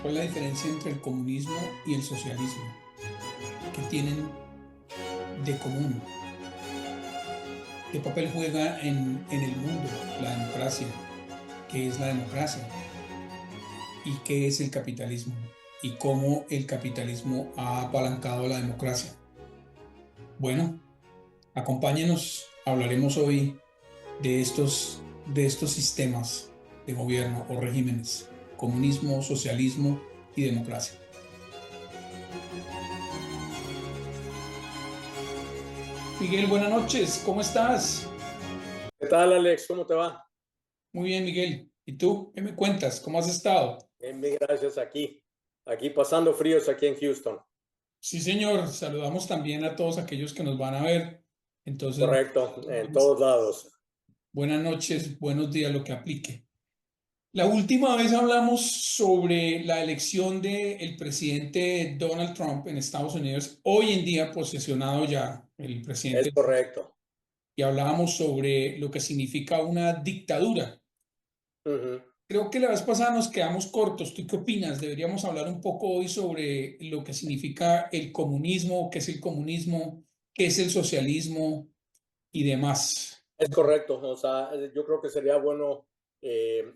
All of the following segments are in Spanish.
¿Cuál es la diferencia entre el comunismo y el socialismo? ¿Qué tienen de común? ¿Qué papel juega en el mundo la democracia? ¿Qué es la democracia? ¿Y qué es el capitalismo? ¿Y cómo el capitalismo ha apalancado la democracia? Bueno, acompáñenos, hablaremos hoy de estos sistemas de gobierno o regímenes: comunismo, socialismo y democracia. Miguel, buenas noches, ¿cómo estás? ¿Qué tal, Alex? ¿Cómo te va? Muy bien, Miguel. ¿Y tú? ¿Qué me cuentas? ¿Cómo has estado? Bien, bien, gracias. Aquí pasando fríos aquí en Houston. Sí, señor. Saludamos también a todos aquellos que nos van a ver. Entonces, Correcto, en todos lados. buenas noches, buenos días, lo que aplique. La última vez hablamos sobre la elección del presidente Donald Trump en Estados Unidos, hoy en día posesionado ya el Es presidente, correcto. y hablábamos sobre lo que significa una dictadura. Ujú. Creo que la vez pasada nos quedamos cortos. ¿Tú qué opinas? Deberíamos hablar un poco hoy sobre lo que significa el comunismo, qué es el comunismo, qué es el socialismo y demás. Es correcto. O sea, yo creo que sería bueno eh,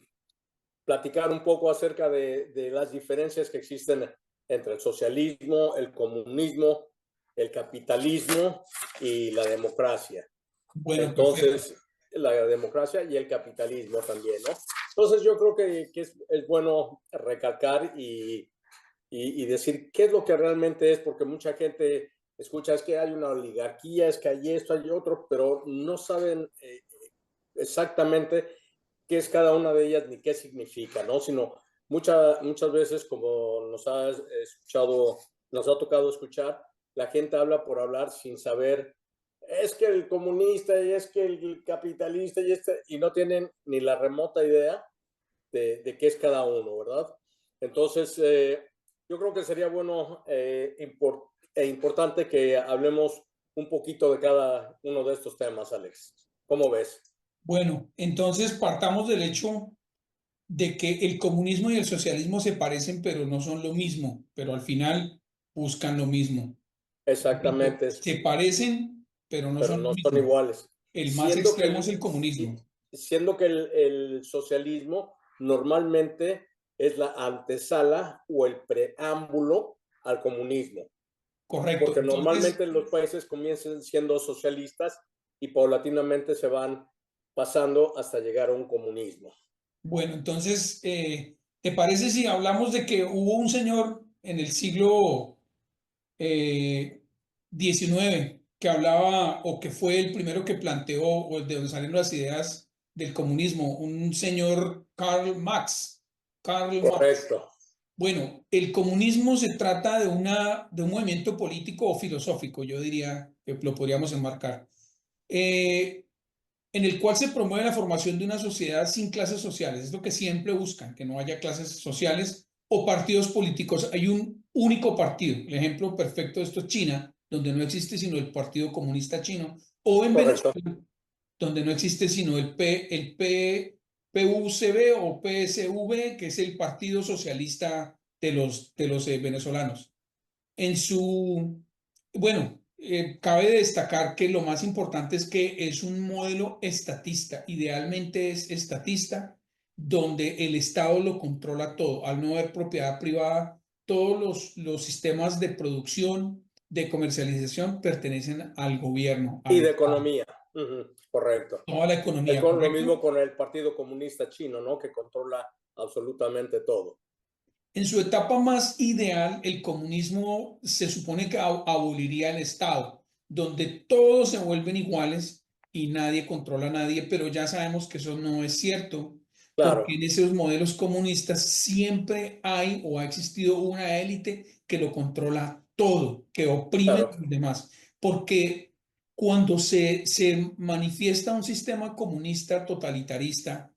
platicar un poco acerca de las diferencias que existen entre el socialismo, el comunismo, el capitalismo y la democracia. Bueno, perfecto. Entonces, la democracia y el capitalismo también, ¿no? Entonces, yo creo que es bueno recalcar y decir qué es lo que realmente es, porque mucha gente escucha es que hay una oligarquía, es que hay esto, hay otro, pero no saben exactamente qué es cada una de ellas ni qué significa, ¿no? Sino muchas veces, como nos ha tocado escuchar, la gente habla por hablar sin saber, es que el comunista y es que el capitalista y no tienen ni la remota idea de qué es cada uno, ¿verdad? Entonces, yo creo que sería bueno e importante que hablemos un poquito de cada uno de estos temas, Alex. ¿Cómo ves? Bueno, entonces partamos del hecho de que el comunismo y el socialismo se parecen, pero no son lo mismo, pero al final buscan lo mismo. Repito, Exactamente, se parecen, pero no pero son lo no son mismo. iguales. El más Siendo que extremo es el comunismo. siendo que el socialismo normalmente es la antesala o el preámbulo al comunismo, Correcto. porque Entonces, normalmente los países comienzan siendo socialistas y paulatinamente se van pasando hasta llegar a un comunismo. bueno, entonces, ¿te parece si hablamos de que hubo un señor en el siglo XIX que hablaba, o que fue el primero que planteó, o de donde salieron las ideas del comunismo, un señor Karl Marx? Karl Marx. Correcto. Bueno, el comunismo se trata de un movimiento político o filosófico, yo diría que lo podríamos enmarcar, eh, en el cual se promueve la formación de una sociedad sin clases sociales. Es lo que siempre buscan, que no haya clases sociales o partidos políticos. Hay un único partido. El ejemplo perfecto de esto es China, donde no existe sino el Partido Comunista Chino, o en Correcto. Venezuela, donde no existe sino PUCB o PSV, que es el Partido Socialista de los venezolanos. En su, bueno, cabe destacar que lo más importante es que es un modelo estatista, idealmente es estatista, donde el Estado lo controla todo. Al no haber propiedad privada, todos los sistemas de producción, de comercialización pertenecen al gobierno, Y al de Estado, economía. Ujú. Correcto. toda la Es economía, con lo ¿correcto? mismo con el Partido Comunista Chino, ¿no? Que controla absolutamente todo. En su etapa más ideal, el comunismo se supone que aboliría el Estado, donde todos se vuelven iguales y nadie controla a nadie, pero ya sabemos que eso no es cierto, porque Claro, en esos modelos comunistas siempre hay o ha existido una élite que lo controla todo, que oprime a claro, los demás, porque cuando se manifiesta un sistema comunista totalitarista,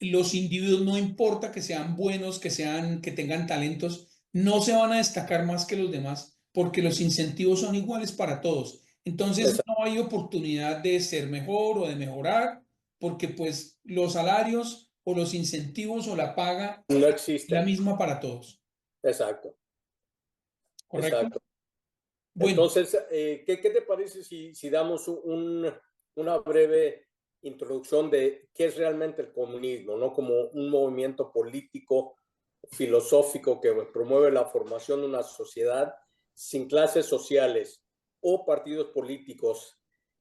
los individuos, no importa que sean buenos, que tengan talentos, no se van a destacar más que los demás porque los incentivos son iguales para todos. Entonces no hay oportunidad de ser mejor o de mejorar porque pues los salarios o los incentivos o la paga No la existen. misma para todos, Exacto, ¿correcto? exacto. Bueno, Entonces, ¿qué te parece si damos una breve introducción de qué es realmente el comunismo, ¿no? Como un movimiento político, filosófico que promueve la formación de una sociedad sin clases sociales o partidos políticos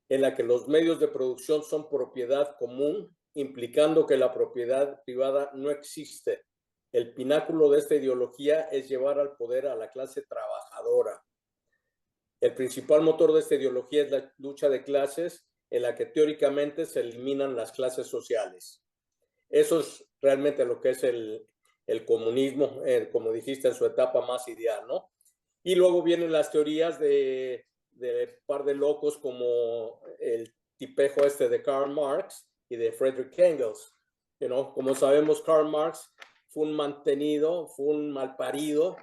en la que los medios de producción son propiedad común, implicando que la propiedad privada no existe. El pináculo de esta ideología es llevar al poder a la clase trabajadora. El principal motor de esta ideología es la lucha de clases, en la que teóricamente se eliminan las clases sociales. Eso es realmente lo que es el comunismo, como dijiste, en su etapa más ideal, ¿no? Y luego vienen las teorías de par de locos como el tipejo este de Karl Marx y de Friedrich Engels. Como sabemos, Karl Marx fue un mantenido, fue un malparido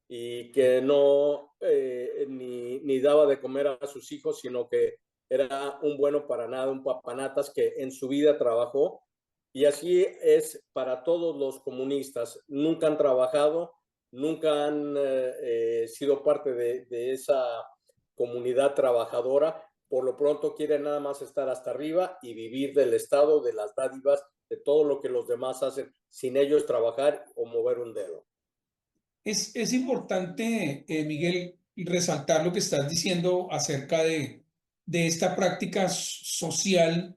y que no ni daba de comer a sus hijos, sino que era un bueno para nada, un papanatas que en su vida trabajó. Y así es para todos los comunistas. Nunca han trabajado, nunca han sido parte de esa comunidad trabajadora. Por lo pronto quieren nada más estar hasta arriba y vivir del Estado, de las dádivas, de todo lo que los demás hacen sin ellos trabajar o mover un dedo. es importante, Miguel, resaltar lo que estás diciendo acerca de esta práctica social,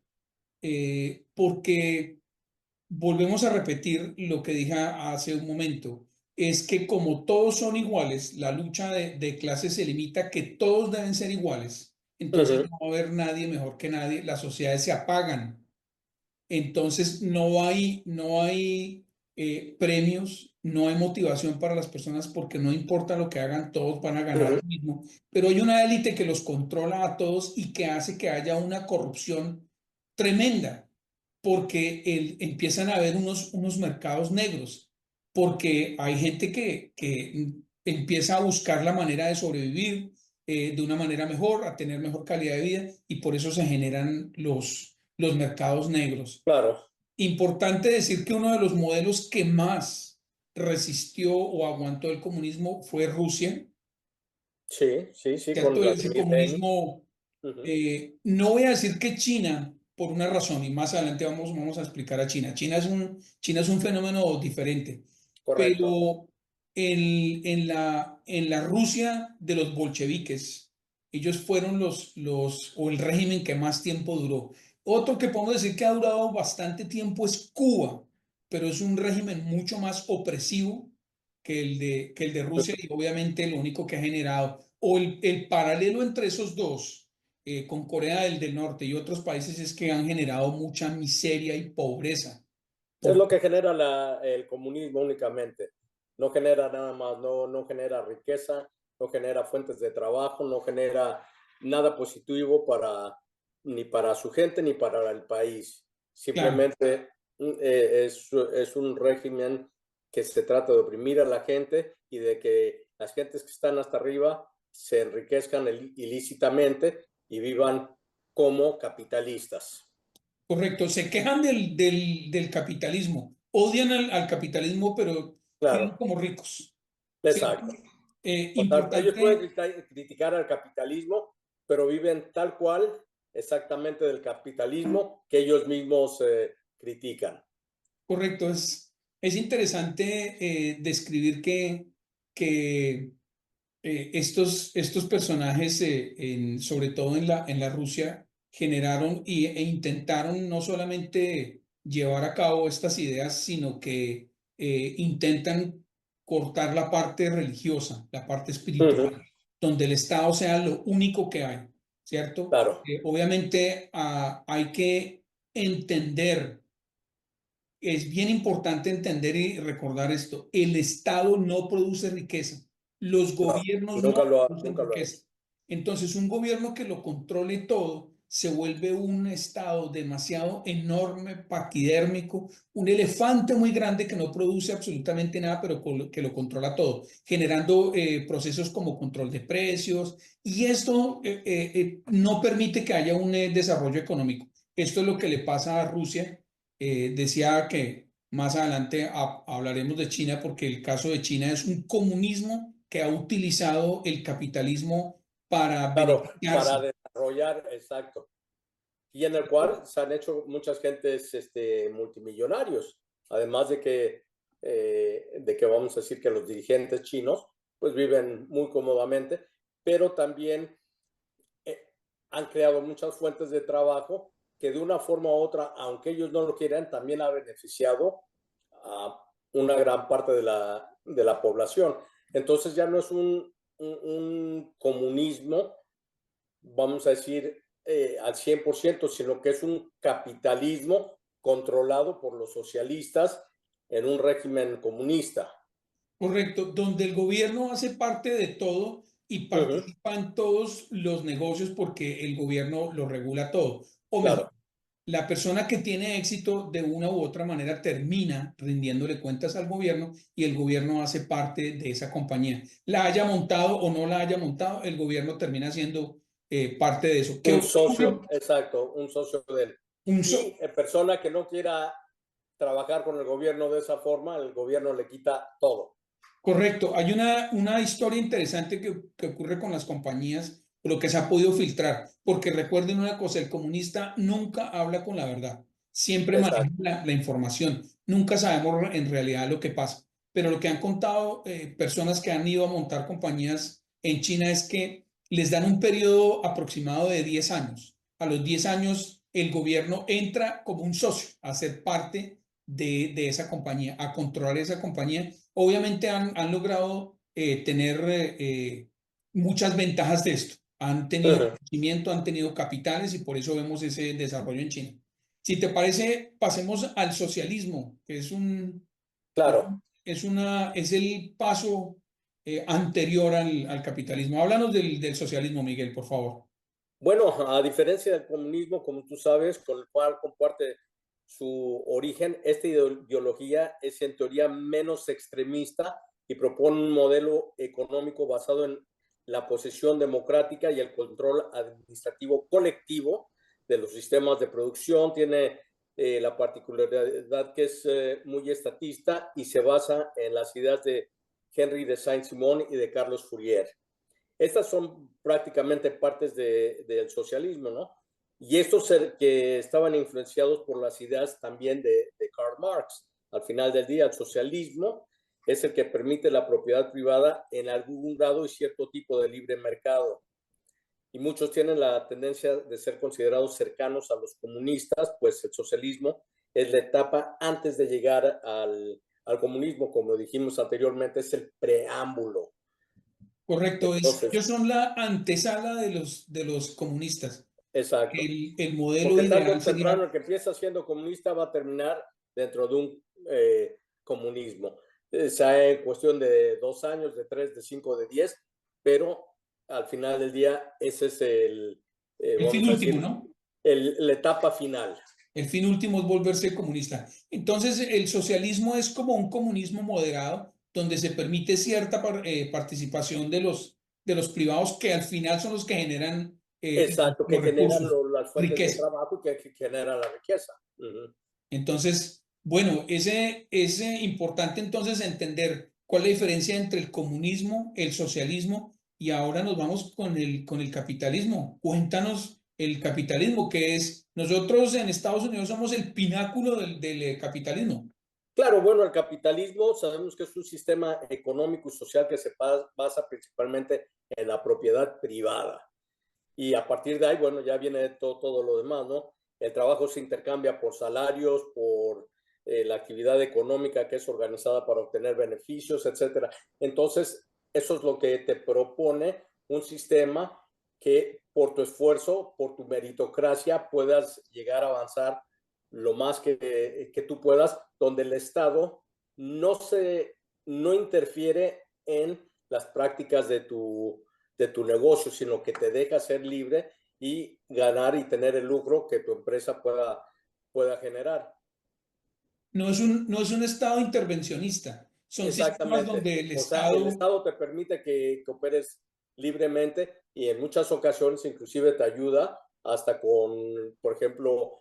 porque volvemos a repetir lo que dije hace un momento, es que como todos son iguales, la lucha de clases se limita a que todos deben ser iguales, Uh entonces -huh. no va a haber nadie mejor que nadie, las sociedades se apagan. Entonces no hay premios, no hay motivación para las personas porque no importa lo que hagan, todos van a Uh ganar -huh. lo mismo. Pero hay una élite que los controla a todos y que hace que haya una corrupción tremenda porque empiezan a haber unos mercados negros, porque hay gente que empieza a buscar la manera de sobrevivir de una manera mejor, a tener mejor calidad de vida y por eso se generan los mercados negros. Claro, Importante decir que uno de los modelos que más resistió o aguantó el comunismo fue Rusia, sí, sí, sí, con ¿cierto? Ese Vladimir Lenin. comunismo, Uh -huh. no voy a decir que China, por una razón, y más adelante vamos a explicar a China. China es un fenómeno diferente, Correcto. pero en la Rusia de los bolcheviques, ellos fueron o el régimen que más tiempo duró. Otro que podemos decir que ha durado bastante tiempo es Cuba, pero es un régimen mucho más opresivo que el de Rusia y obviamente lo único que ha generado, o el paralelo entre esos dos, con Corea del Norte y otros países, es que han generado mucha miseria y pobreza. Es lo Porque, que genera el comunismo únicamente. No genera nada más, no genera riqueza, no genera fuentes de trabajo, no genera nada positivo ni para su gente ni para el país. claro, Simplemente es un régimen que se trata de oprimir a la gente y de que las gentes que están hasta arriba se enriquezcan ilícitamente y vivan como capitalistas. correcto. Se quejan del capitalismo, odian al capitalismo, pero viven Claro, como ricos, ¿cierto? exacto. O sea, ellos Importante. pueden criticar al capitalismo, pero viven tal cual exactamente del capitalismo que ellos mismos critican. Correcto, es interesante describir que estos personajes, sobre todo en la Rusia, generaron e intentaron no solamente llevar a cabo estas ideas, sino que intentan cortar la parte religiosa, la parte Uh espiritual, -huh. donde el Estado sea lo único que hay, ¿cierto? Claro, Obviamente hay que entender. Es bien importante entender y recordar esto. El Estado no produce riqueza. Los no, y gobiernos no producen nunca lo ha hecho. riqueza. Entonces, un gobierno que lo controle todo se vuelve un Estado demasiado enorme, paquidérmico, un elefante muy grande que no produce absolutamente nada, pero que lo controla todo, generando procesos como control de precios. Y esto no permite que haya un desarrollo económico. Esto es lo que le pasa a Rusia. Decía que Más adelante hablaremos de China porque el caso de China es un comunismo que ha utilizado el capitalismo para Claro, para beneficiarse. desarrollar, exacto. Y en el cual se han hecho muchas gentes multimillonarios, además de que vamos a decir que los dirigentes chinos pues viven muy cómodamente, pero también eh, han creado muchas fuentes de trabajo que de una forma u otra, aunque ellos no lo quieran, también ha beneficiado a una gran parte de la población. Entonces ya no es un comunismo, vamos a decir, al 100%, sino que es un capitalismo controlado por los socialistas en un régimen comunista. Correcto, donde el gobierno hace parte de todo y Uh -huh, participa en todos los negocios porque el gobierno lo regula todo. O mejor, claro. la persona que tiene éxito de una u otra manera termina rindiéndole cuentas al gobierno y el gobierno hace parte de esa compañía. La haya montado o no la haya montado, el gobierno termina siendo parte de eso. ¿Qué Un socio, ocurre? exacto, un socio de él. Un so- Y persona que no quiera trabajar con el gobierno de esa forma, el gobierno le quita todo. Correcto, hay una historia interesante que ocurre con las compañías, lo que se ha podido filtrar, porque recuerden una cosa, el comunista nunca habla con la verdad, siempre maneja Exacto. la información, nunca sabemos en realidad lo que pasa, pero lo que han contado personas que han ido a montar compañías en China es que les dan un periodo aproximado de 10 años. A los 10 años el gobierno entra como un socio a ser parte de esa compañía, a controlar esa compañía. Obviamente han logrado tener muchas ventajas de esto. Han Uh tenido -huh. crecimiento, han tenido capitales y por eso vemos ese desarrollo en China. Si te parece, pasemos al socialismo, que Claro. es el paso anterior al capitalismo. Háblanos del socialismo, Miguel, por favor. Bueno, a diferencia del comunismo, como tú sabes, con el cual comparte su origen, esta ideología es en teoría menos extremista y propone un modelo económico basado en la posesión democrática y el control administrativo colectivo de los sistemas de producción. Tiene la particularidad que es muy estatista y se basa en las ideas de Henry de Saint-Simon y de Carlos Fourier. Estas son prácticamente partes del socialismo, ¿no? Y estos que estaban influenciados por las ideas también de Karl Marx. Al final del día, el socialismo es el que permite la propiedad privada en algún grado y cierto tipo de libre mercado. Y muchos tienen la tendencia de ser considerados cercanos a los comunistas, pues el socialismo es la etapa antes de llegar al comunismo, como dijimos anteriormente, es el preámbulo. Correcto, Entonces, ellos son la antesala de los comunistas. exacto. El modelo Porque tarde o ideal temprano sería el que empieza siendo comunista va a terminar dentro de un comunismo. Sea en cuestión de 2 años, de 3, de 5, de 10, pero al final del día ese es el fin vamos a último, decir, ¿no? la etapa final. El fin último es volverse comunista. Entonces, el socialismo es como un comunismo moderado, donde se permite cierta participación de los privados que al final son los que generan Exacto, que los generan recursos, las fuentes de riqueza. trabajo que generan la riqueza. Uh -huh. Entonces, bueno, es importante entonces entender cuál es la diferencia entre el comunismo, el socialismo y ahora nos vamos con el capitalismo. Cuéntanos el capitalismo, que es, nosotros en Estados Unidos somos el pináculo del capitalismo. Claro, bueno, el capitalismo sabemos que es un sistema económico y social que se basa principalmente en la propiedad privada. Y a partir de ahí, bueno, ya viene todo lo demás, ¿no? El trabajo se intercambia por salarios, por la actividad económica que es organizada para obtener beneficios, etcétera. Entonces, eso es lo que te propone un sistema que por tu esfuerzo, por tu meritocracia, puedas llegar a avanzar lo más que tú puedas, donde el Estado no se no interfiere en las prácticas de tu negocio, sino que te deja ser libre y ganar y tener el lucro que tu empresa pueda generar. No es un Estado intervencionista, son sistemas Exactamente. donde el O sea, el Estado, Estado te permite que operes libremente y en muchas ocasiones inclusive te ayuda hasta con, por ejemplo,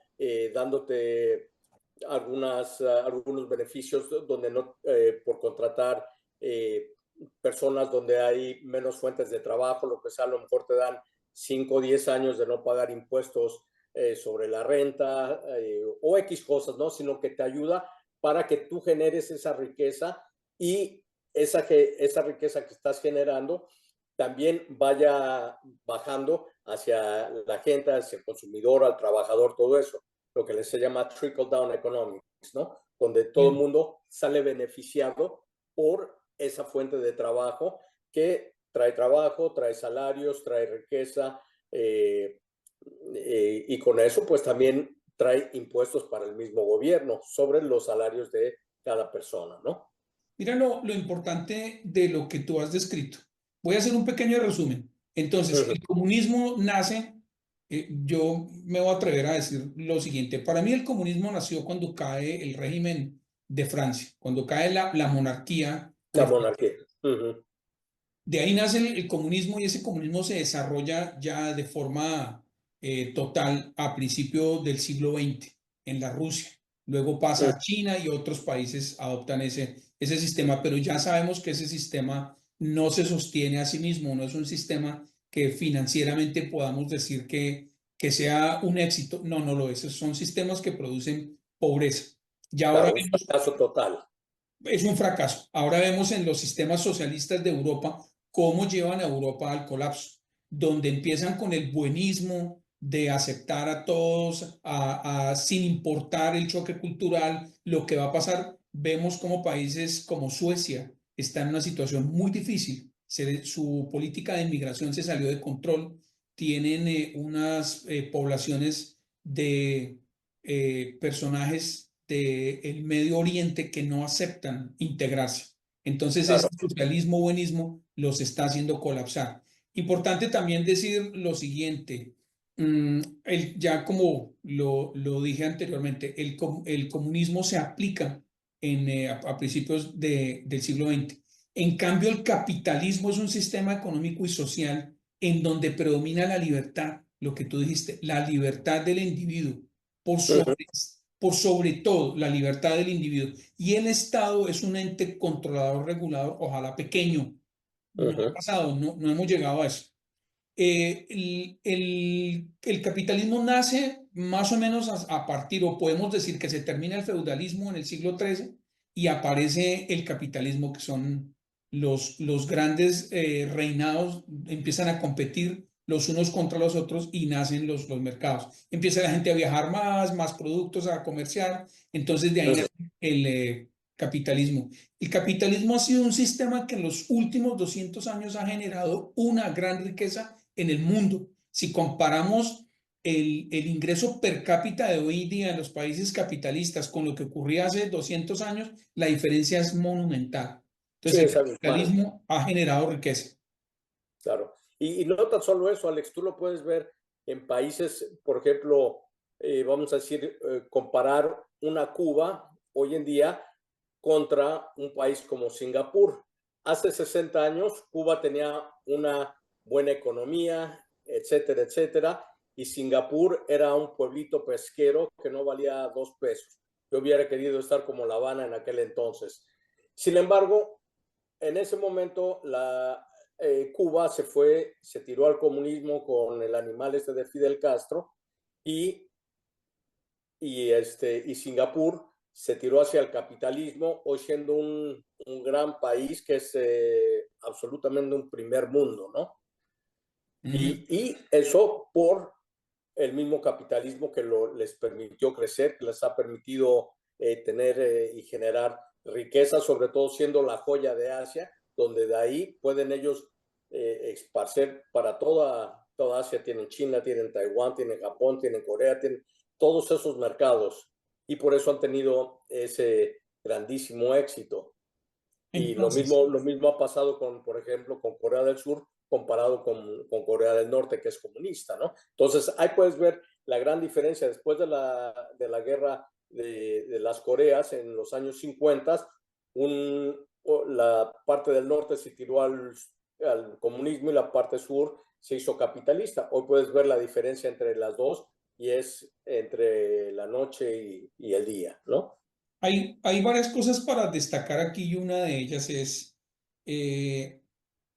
dándote algunos beneficios donde no, por contratar personas donde hay menos fuentes de trabajo, lo que sea, a lo mejor te dan 5 o 10 años de no pagar impuestos sobre la renta o X cosas, ¿no? Sino que te ayuda para que tú generes esa riqueza y esa riqueza que estás generando también vaya bajando hacia la gente, hacia el consumidor, al trabajador, todo eso, lo que se llama trickle down economics, ¿no? Donde todo el Bien. mundo sale beneficiado por esa fuente de trabajo que trae trabajo, trae salarios, trae riqueza y con eso pues también trae impuestos para el mismo gobierno sobre los salarios de cada persona, ¿no? Mira lo importante de lo que tú has descrito. Voy a hacer un pequeño resumen. Uh Entonces, -huh. el comunismo nace, yo me voy a atrever a decir lo siguiente. Para mí el comunismo nació cuando cae el régimen de Francia, cuando cae la monarquía La de Francia. monarquía. Uh -huh. De ahí nace el comunismo y ese comunismo se desarrolla ya de forma total a principios del siglo XX en la Rusia. Luego Uh pasa -huh. a China y otros países adoptan ese sistema, pero ya sabemos que ese sistema no se sostiene a sí mismo, no es un sistema que financieramente podamos decir que sea un éxito. No, no lo es. Son sistemas que producen pobreza. Ya ahora Claro, un vemos fracaso total. es un fracaso. Ahora vemos en los sistemas socialistas de Europa cómo llevan a Europa al colapso, donde empiezan con el buenismo de aceptar a todos sin importar el choque cultural, lo que va a pasar. Vemos como países como Suecia están en una situación muy difícil. Su política de inmigración se salió de control. Tienen unas poblaciones de personajes del Medio Oriente que no aceptan integrarse. Entonces, ese Claro. socialismo buenismo los está haciendo colapsar. Importante también decir lo siguiente, ya como lo dije anteriormente, el comunismo se aplica a principios del siglo XX. En cambio, el capitalismo es un sistema económico y social en donde predomina la libertad, lo que tú dijiste, la libertad del individuo por Uh -huh. sobre, por sobre todo la libertad del individuo. Y el Estado es un ente controlador, regulador, ojalá pequeño. Uh No ha -huh. pasado, no hemos llegado a eso. El capitalismo nace más o menos a partir, o podemos decir que se termina el feudalismo en el siglo XIII y aparece el capitalismo, que son los grandes reinados, empiezan a competir los unos contra los otros y nacen los mercados. Empieza la gente a viajar más productos a comerciar, entonces de Uh ahí -huh. nace el capitalismo. El capitalismo ha sido un sistema que en los últimos 200 años ha generado una gran riqueza en el mundo. Si comparamos el ingreso per cápita de hoy día en los países capitalistas con lo que ocurría hace 200 años, la diferencia es monumental. Sí, Entonces, el es abismal. capitalismo ha generado riqueza. Claro. Y no tan solo eso, Alex, tú lo puedes ver en países, por ejemplo, vamos a decir, comparar una Cuba hoy en día contra un país como Singapur. Hace 60 años Cuba tenía una buena economía, etcétera, etcétera, y Singapur era un pueblito pesquero que no valía 2 pesos. Yo hubiera querido estar como La Habana en aquel entonces. Sin embargo, en ese momento Cuba se tiró al comunismo con el animal este de Fidel Castro y, y Singapur se tiró hacia el capitalismo, hoy siendo un gran país que es absolutamente un primer mundo, ¿no? Uh -huh. Y eso por el mismo capitalismo que les permitió crecer, que les ha permitido tener y generar riqueza, sobre todo siendo la joya de Asia, donde de ahí pueden ellos esparcer para toda Asia. Tienen China, tienen Taiwán, tienen Japón, tienen Corea, tienen todos esos mercados y por eso han tenido ese grandísimo éxito. Y Entonces, lo mismo ha pasado con, por ejemplo, con Corea del Sur comparado con Corea del Norte, que es comunista, ¿no? Entonces, ahí puedes ver la gran diferencia. Después de la guerra de las Coreas en los años 50, la parte del norte se tiró al comunismo y la parte sur se hizo capitalista. Hoy puedes ver la diferencia entre las dos y es entre la noche y el día, ¿no? Hay varias cosas para destacar aquí y una de ellas es, eh,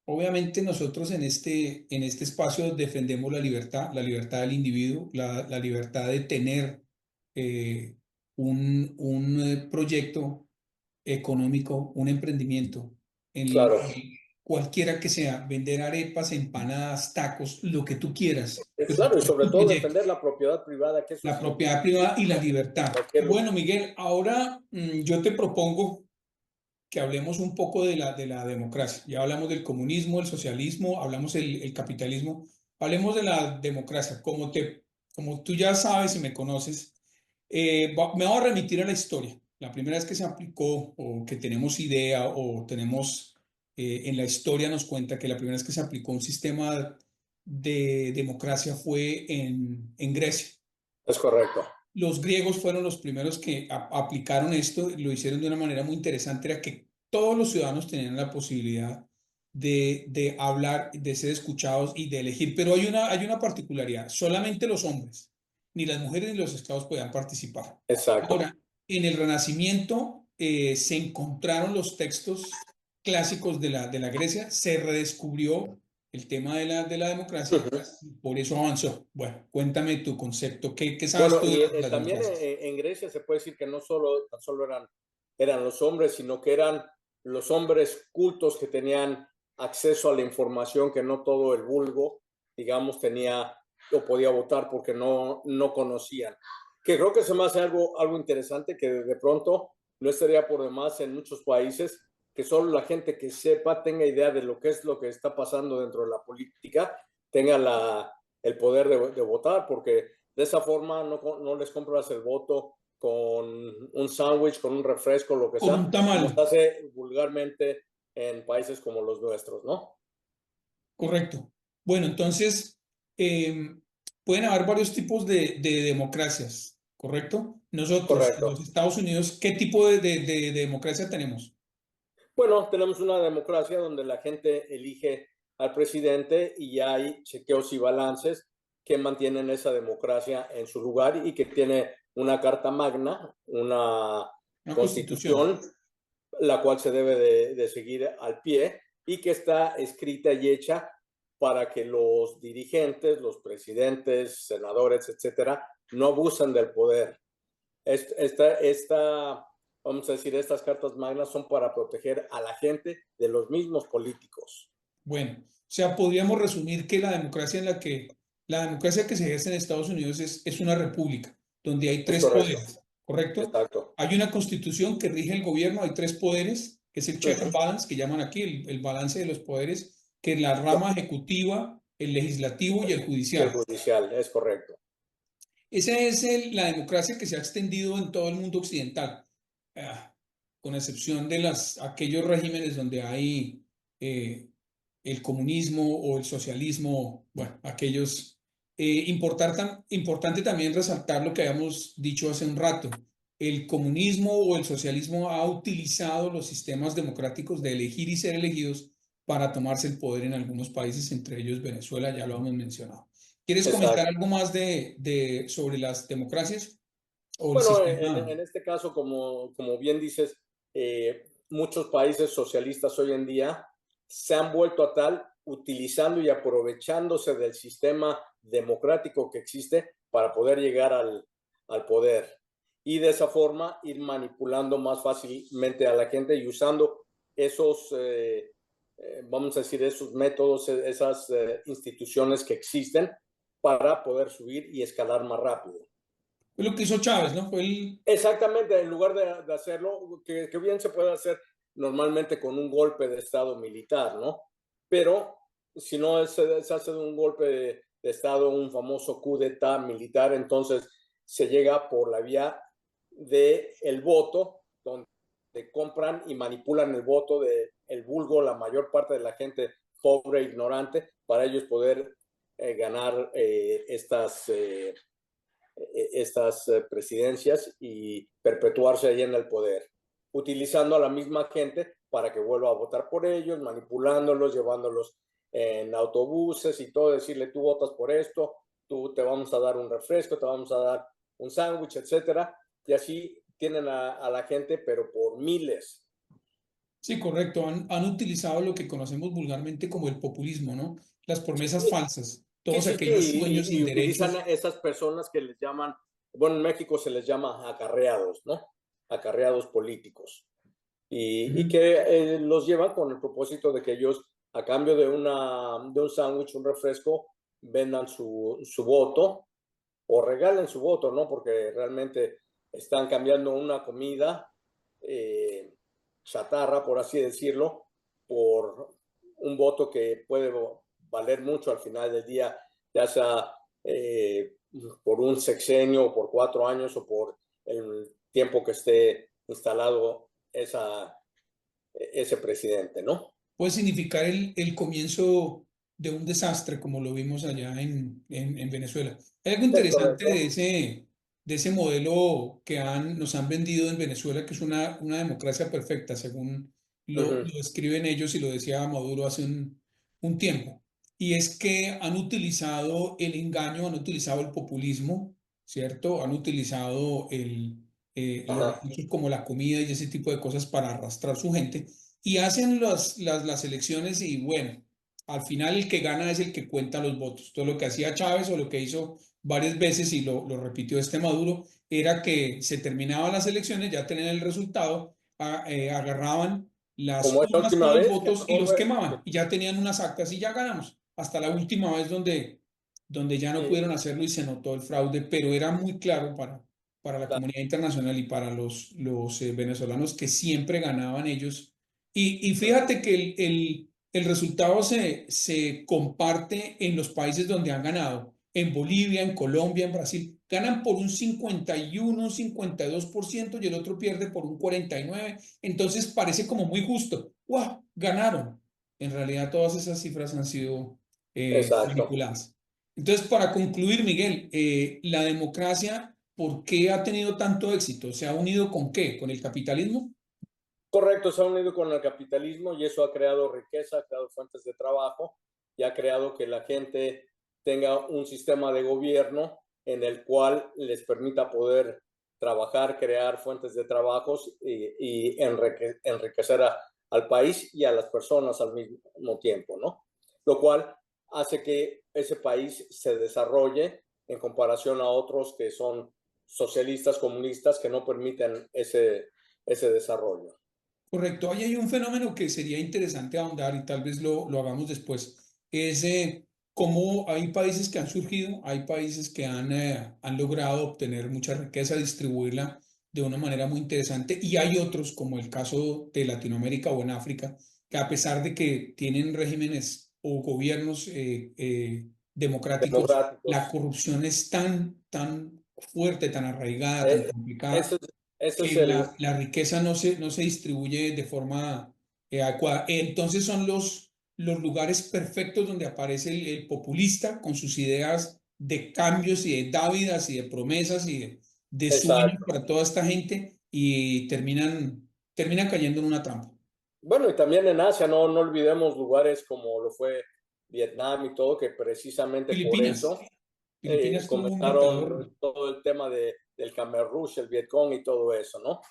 obviamente nosotros en este espacio defendemos la libertad del individuo, la libertad de tener eh, un proyecto económico, un emprendimiento, Claro. cualquiera que sea, vender arepas, empanadas, tacos, lo que tú quieras, pero Claro, y sobre tu todo proyecto, defender la propiedad privada, que eso la es propiedad privada y la en libertad. cualquier lugar. Bueno, Miguel, ahora yo te propongo que hablemos un poco de la democracia. Ya hablamos del comunismo, el socialismo, hablamos el capitalismo. Hablemos de la democracia. Como tú ya sabes y me conoces, me voy a remitir a la historia. La primera vez que se aplicó o que tenemos idea o tenemos en la historia nos cuenta que la primera vez que se aplicó un sistema de democracia fue en Grecia. Es correcto. Los griegos fueron los primeros que aplicaron esto, lo hicieron de una manera muy interesante, era que todos los ciudadanos tenían la posibilidad de hablar, de ser escuchados y de elegir, pero hay una particularidad, solamente los hombres, ni las mujeres ni los esclavos podían participar. Exacto. Ahora, en el Renacimiento se encontraron los textos clásicos de la Grecia, se redescubrió el tema de la democracia, Ujú. por eso avanzó. Bueno, cuéntame tu concepto. ¿Qué sabes Bueno, tú de y las también democracias? en Grecia se puede decir que no solo, tan solo eran los hombres, sino que eran los hombres cultos que tenían acceso a la información que no todo el vulgo, digamos, tenía o podía votar porque no conocían. Que creo que se me hace algo interesante que de pronto no estaría por demás en muchos países que solo la gente que sepa, tenga idea de lo que es lo que está pasando dentro de la política, tenga el poder de votar, porque de esa forma no les compras el voto con un sándwich, con un refresco, lo que Con un sea, tamal, como se hace vulgarmente en países como los nuestros, ¿no? correcto. Bueno, entonces, eh, pueden haber varios tipos de democracias, ¿correcto? Nosotros, en los Correcto. Estados Unidos, ¿qué tipo de democracia tenemos? Bueno, tenemos una democracia donde la gente elige al presidente y hay chequeos y balances que mantienen esa democracia en su lugar y que tiene una carta magna, una Una constitución. constitución, la cual se debe de seguir al pie y que está escrita y hecha para que los dirigentes, los presidentes, senadores, etcétera, no abusen del poder. Vamos a decir, estas cartas magnas son para proteger a la gente de los mismos políticos. Bueno, o sea, podríamos resumir que la democracia que se ejerce en Estados Unidos es una república, donde hay Es tres correcto, poderes, ¿correcto? exacto. Hay una constitución que rige el gobierno, hay tres poderes, que es el check and Uh-huh. balance, que llaman aquí el balance de los poderes, que es la rama ejecutiva, el legislativo y el Y el judicial. judicial, es correcto. Esa es la democracia que se ha extendido en todo el mundo occidental, ah, con excepción de aquellos regímenes donde hay eh, el comunismo o el socialismo, bueno, aquellos. Importante también resaltar lo que habíamos dicho hace un rato. El comunismo o el socialismo ha utilizado los sistemas democráticos de elegir y ser elegidos para tomarse el poder en algunos países, entre ellos Venezuela, ya lo hemos mencionado. ¿Quieres comentar Exacto. algo más sobre las democracias o el Bueno, sistema? en este caso, como bien dices, muchos países socialistas hoy en día se han vuelto a tal utilizando y aprovechándose del sistema democrático que existe para poder llegar al poder. Y de esa forma ir manipulando más fácilmente a la gente y usando esos, vamos a decir, esos métodos, esas instituciones que existen para poder subir y escalar más rápido. Fue lo que hizo Chávez, ¿no? Fue el... Exactamente, en lugar de hacerlo, que bien se puede hacer normalmente con un golpe de Estado militar, ¿no? Pero si no se hace un golpe de Estado, un famoso coup d'etat militar, entonces se llega por la vía del voto, donde compran y manipulan el voto del vulgo, la mayor parte de la gente pobre e ignorante, para ellos poder ganar estas presidencias y perpetuarse ahí en el poder, utilizando a la misma gente para que vuelva a votar por ellos, manipulándolos, llevándolos en autobuses y todo, decirle tú votas por esto, tú te vamos a dar un refresco, te vamos a dar un sándwich, etcétera, y así tienen a la gente, pero por miles. Sí, correcto. Han utilizado lo que conocemos vulgarmente como el populismo, ¿no? Las promesas Sí, falsas. sí, Todos sí, sí, aquellos sueños y sin utilizan a derechos. esas personas que les llaman, bueno, en México se les llama acarreados, ¿no? Acarreados políticos. Y Ujú. que los llevan con el propósito de que ellos, a cambio de un sándwich, un refresco, vendan su voto o regalen su voto, ¿no? Porque realmente están cambiando una comida eh, chatarra, por así decirlo, por un voto que puede valer mucho al final del día, ya sea por un sexenio, o por 4 años, o por el tiempo que esté instalado ese presidente, ¿no? Puede significar el comienzo de un desastre, como lo vimos allá en Venezuela. Hay algo Es interesante correcto. de ese modelo que nos han vendido en Venezuela, que es una democracia perfecta, según Ujú. lo describen ellos y lo decía Maduro hace un tiempo. Y es que han utilizado el engaño, han utilizado el populismo, ¿cierto? Han utilizado los Ajá. recursos como la comida y ese tipo de cosas para arrastrar su gente y hacen las elecciones y bueno, al final el que gana es el que cuenta los votos. Todo lo que hacía Chávez o lo que hizo varias veces y lo repitió este Maduro era que se terminaban las elecciones, ya tenían el resultado, agarraban las Como es la urnas con última los vez, que votos y los mejor, quemaban y ya tenían unas actas y ya ganamos. Hasta la última vez donde ya no pudieron hacerlo y se notó el fraude, pero era muy claro para la comunidad internacional y para los venezolanos que siempre ganaban ellos y fíjate que el resultado se comparte en los países donde han ganado. En Bolivia, en Colombia, en Brasil, ganan por un 51, un 52% y el otro pierde por un 49%. Entonces parece como muy justo. ¡Wow! Ganaron. En realidad todas esas cifras han sido exacto. manipuladas. Entonces, para concluir, Miguel, la democracia, ¿por qué ha tenido tanto éxito? ¿Se ha unido con qué? ¿Con el capitalismo? Correcto, se ha unido con el capitalismo y eso ha creado riqueza, ha creado fuentes de trabajo y ha creado que la gente tenga un sistema de gobierno en el cual les permita poder trabajar, crear fuentes de trabajos y enriquecer al país y a las personas al mismo tiempo, ¿no? Lo cual hace que ese país se desarrolle en comparación a otros que son socialistas, comunistas, que no permiten ese desarrollo. Correcto. Ahí hay un fenómeno que sería interesante ahondar y tal vez lo hagamos después. Es cómo hay países que han surgido, hay países que han logrado obtener mucha riqueza, distribuirla de una manera muy interesante y hay otros, como el caso de Latinoamérica o en África, que a pesar de que tienen regímenes o gobiernos democráticos, la Democráticos. corrupción es tan fuerte, tan arraigada, tan Eh, complicada ese, ese es que el, la riqueza no se distribuye de forma adecuada. Entonces son los lugares perfectos donde aparece el populista con sus ideas de cambios y de dávidas y de promesas y de sueños exacto. para toda esta gente y terminan cayendo en una trampa. Bueno, y también en Asia, no olvidemos lugares como lo fue Vietnam y todo, que precisamente por Filipinas. eso Filipinas tuvo un dictador. comenzaron todo el tema del Khmer Rouge, el Vietcong y todo eso, ¿no?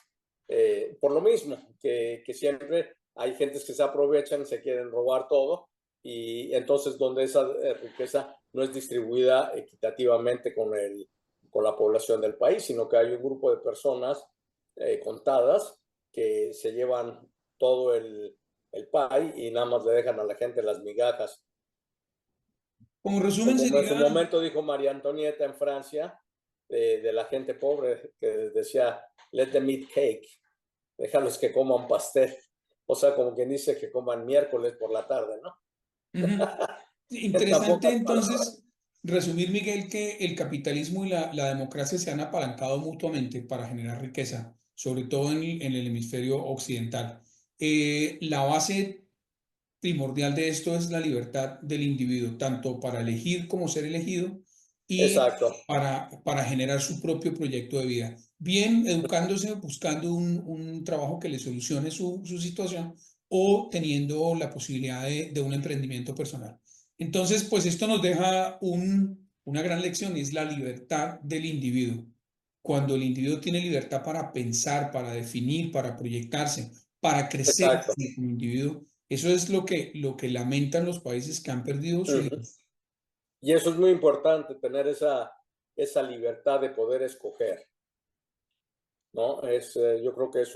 Por lo mismo, que siempre hay gentes que se aprovechan, se quieren robar todo, y entonces donde esa riqueza no es distribuida equitativamente con la población del país, sino que hay un grupo de personas contadas que se llevan todo el pie y nada más le dejan a la gente las migajas. Como resumen Como en su sería, momento dijo María Antonieta en Francia, de la gente pobre, que decía, let them eat cake, déjalos que coman pastel. O sea, como quien dice que coman miércoles por la tarde, ¿no? ujú, En tan interesante pocas palabras. entonces resumir, Miguel, que el capitalismo y la democracia se han apalancado mutuamente para generar riqueza, sobre todo en el hemisferio occidental. La base primordial de esto es la libertad del individuo, tanto para elegir como ser elegido y Exacto. para generar su propio proyecto de vida. Bien educándose, buscando un trabajo que le solucione su situación o teniendo la posibilidad de un emprendimiento personal. Entonces, pues esto nos deja una gran lección es la libertad del individuo. Cuando el individuo tiene libertad para pensar, para definir, para proyectarse, para crecer Exacto. como individuo, eso es lo que lamentan los países que han perdido su Ujú. libertad. Y eso es muy importante, tener esa libertad de poder escoger, ¿no? Yo creo que es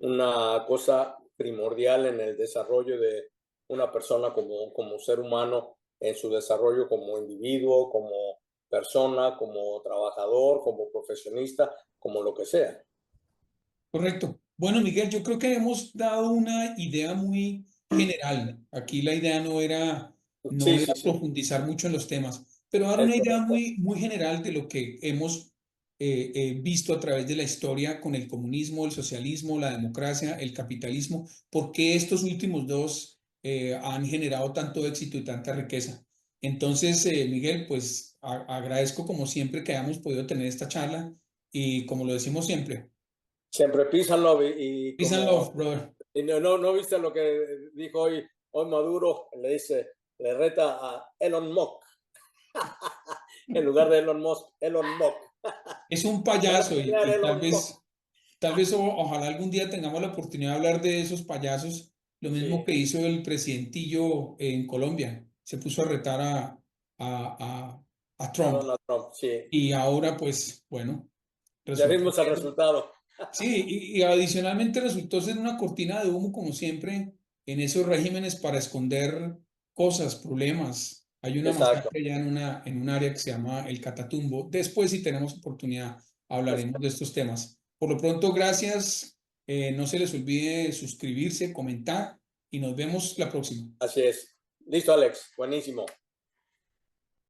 una cosa primordial en el desarrollo de una persona como ser humano, en su desarrollo como individuo, como persona, como trabajador, como profesionista, como lo que sea. Correcto. Bueno, Miguel, yo creo que hemos dado una idea muy general. Aquí la idea no Sí, era sí, sí, profundizar mucho en los temas, pero dar es una idea correcto. muy general de lo que hemos visto a través de la historia con el comunismo, el socialismo, la democracia, el capitalismo, por qué estos últimos dos han generado tanto éxito y tanta riqueza. Entonces, Miguel, pues agradezco como siempre que hayamos podido tener esta charla y como lo decimos siempre. Siempre peace and love y Peace and como love, brother. y no viste lo que dijo hoy Maduro, le reta a Elon Musk en lugar de Elon Musk, Elon Musk. Es un Van a payaso pelear y Elon Musk. tal vez ojalá algún día tengamos la oportunidad de hablar de esos payasos, lo mismo Sí, que hizo el presidentillo en Colombia. Se puso a retar a a Trump Donald Trump, sí. y ahora pues bueno, Ya resultó vimos el ser, resultado. sí, y adicionalmente resultó ser una cortina de humo como siempre en esos regímenes para esconder cosas, problemas. Hay una Exacto. masacre ya en un área que se llama el Catatumbo. Después, si tenemos oportunidad, hablaremos de estos temas. Por lo pronto, gracias. No se les olvide suscribirse, comentar y nos vemos la próxima. Así es. Listo, Alex. Buenísimo.